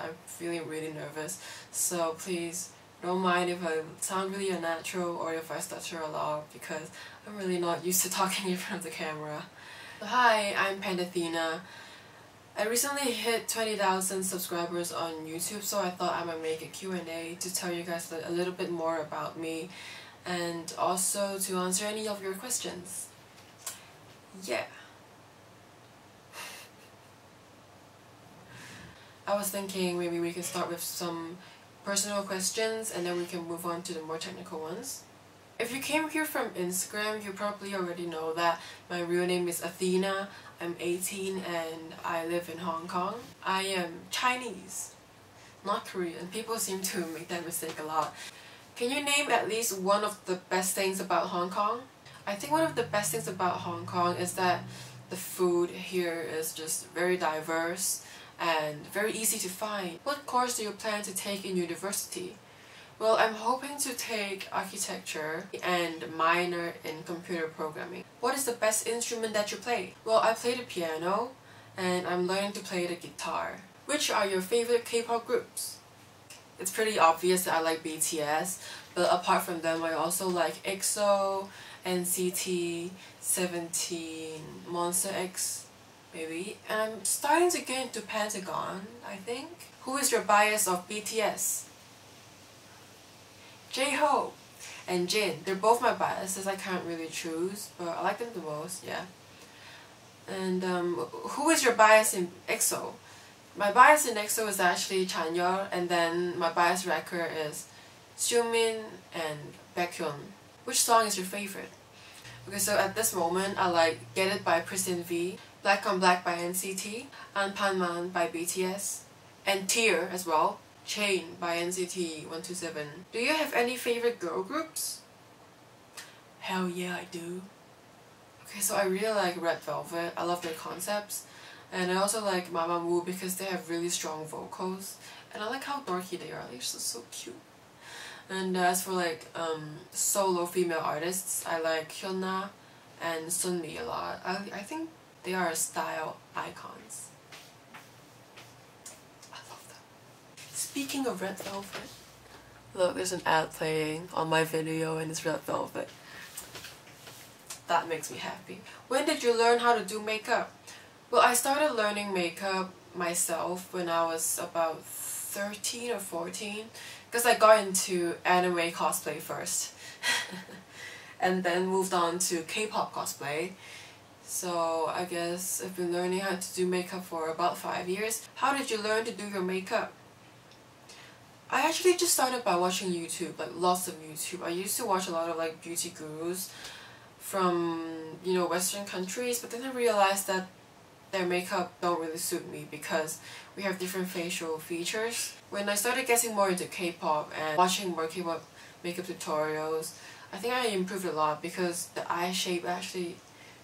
I'm feeling really nervous, so please don't mind if I sound really unnatural or if I stutter a lot, because I'm really not used to talking in front of the camera. So hi, I'm Pandathena. I recently hit 20,000 subscribers on YouTube, so I thought I might make a Q&A to tell you guys a little bit more about me and also to answer any of your questions. Yeah. I was thinking maybe we can start with some personal questions and then we can move on to the more technical ones. If you came here from Instagram, you probably already know that my real name is Athena. I'm 18 and I live in Hong Kong. I am Chinese, not Korean. People seem to make that mistake a lot. Can you name at least one of the best things about Hong Kong? I think one of the best things about Hong Kong is that the food here is just very diverse and very easy to find. What course do you plan to take in university? Well, I'm hoping to take architecture and minor in computer programming. What is the best instrument that you play? Well, I play the piano and I'm learning to play the guitar. Which are your favorite K-pop groups? It's pretty obvious that I like BTS, but apart from them I also like EXO, NCT, 17, Monster X, maybe. And I'm starting to get into Pentagon, I think. Who is your bias of BTS? J-Hope and Jin. They're both my biases, I can't really choose, but I like them the most, yeah. And who is your bias in EXO? My bias in EXO is actually Chanyeol, and then my bias wrecker is Xiumin and Baekhyun. Which song is your favorite? Okay, so at this moment I like Get It by Pristin V, Black on Black by NCT, Anpanman by BTS, and Tear as well, Chain by NCT 127. Do you have any favorite girl groups? Hell yeah, I do. Okay, so I really like Red Velvet. I love their concepts. And I also like Mamamoo because they have really strong vocals. And I like how dorky they are. They're just so cute. And as for like solo female artists, I like Hyuna and Sunmi a lot. I think they are style icons. I love them. Speaking of Red Velvet, look, there's an ad playing on my video and it's Red Velvet. That makes me happy. When did you learn how to do makeup? Well, I started learning makeup myself when I was about 13 or 14 because I got into anime cosplay first and then moved on to K-pop cosplay. So I guess I've been learning how to do makeup for about 5 years. How did you learn to do your makeup? I actually just started by watching YouTube, like lots of YouTube. I used to watch a lot of like beauty gurus from, you know, Western countries, but then I realized that their makeup don't really suit me because we have different facial features. When I started getting more into K-pop and watching more K-pop makeup tutorials, I think I improved a lot because the eye shape actually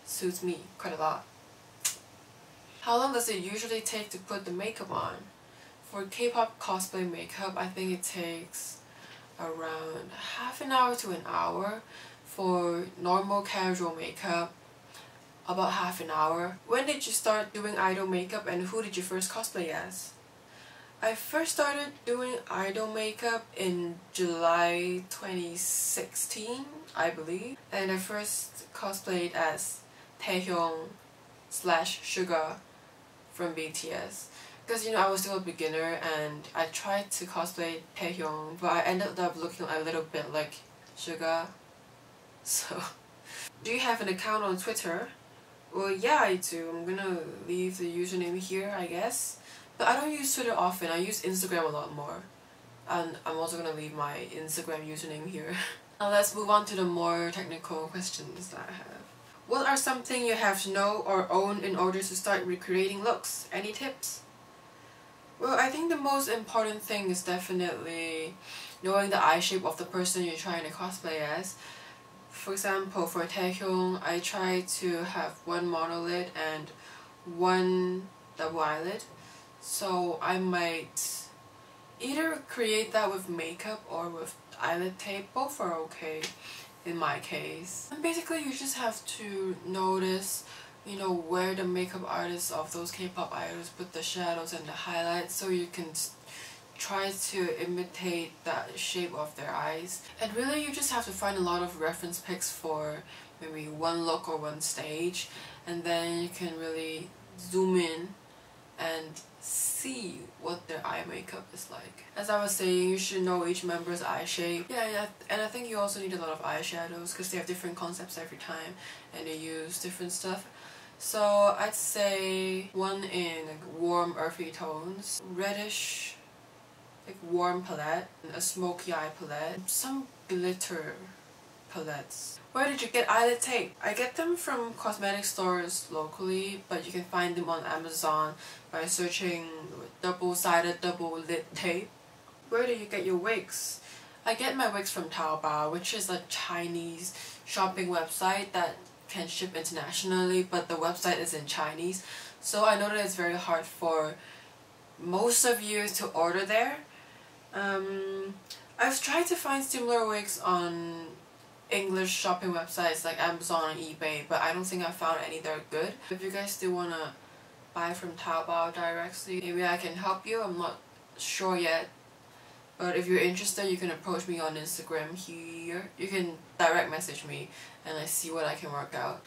suits me quite a lot. How long does it usually take to put the makeup on? For K-pop cosplay makeup, I think it takes around half an hour to an hour. For normal casual makeup, about half an hour. When did you start doing idol makeup and who did you first cosplay as? I first started doing idol makeup in July 2016, I believe. And I first cosplayed as Taehyung / Suga from BTS. Because, you know, I was still a beginner and I tried to cosplay Taehyung, but I ended up looking a little bit like Suga. So, do you have an account on Twitter? Well, yeah, I do. I'm gonna leave the username here, I guess. But I don't use Twitter often. I use Instagram a lot more. And I'm also gonna leave my Instagram username here. Now let's move on to the more technical questions that I have. What are something you have to know or own in order to start recreating looks? Any tips? Well, I think the most important thing is definitely knowing the eye shape of the person you're trying to cosplay as. For example, for Taehyung, I try to have one monolid and one double eyelid. So I might either create that with makeup or with eyelid tape. Both are okay in my case. And basically you just have to notice, you know, where the makeup artists of those K-pop idols put the shadows and the highlights so you can try to imitate that shape of their eyes. And really you just have to find a lot of reference pics for maybe one look or one stage, and then you can really zoom in and see what their eye makeup is like. As I was saying, you should know each member's eye shape. Yeah, and I think you also need a lot of eyeshadows because they have different concepts every time and they use different stuff. So I'd say one in like warm earthy tones, reddish like warm palette, a smoky eye palette, some glitter palettes. Where did you get eyelid tape? I get them from cosmetic stores locally, but you can find them on Amazon by searching double-sided double lid tape. Where do you get your wigs? I get my wigs from Taobao, which is a Chinese shopping website that can ship internationally, but the website is in Chinese, so I know that it's very hard for most of you to order there. I've tried to find similar wigs on English shopping websites like Amazon and eBay, but I don't think I found any that are good. If you guys still wanna buy from Taobao directly, maybe I can help you. I'm not sure yet, but if you're interested, you can approach me on Instagram here. You can direct message me and I see what I can work out.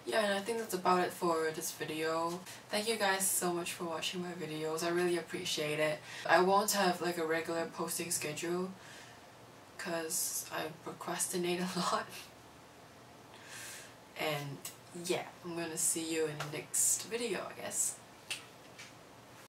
Yeah, and I think that's about it for this video. Thank you guys so much for watching my videos. I really appreciate it. I won't have like a regular posting schedule because I procrastinate a lot. And yeah, I'm gonna see you in the next video, I guess.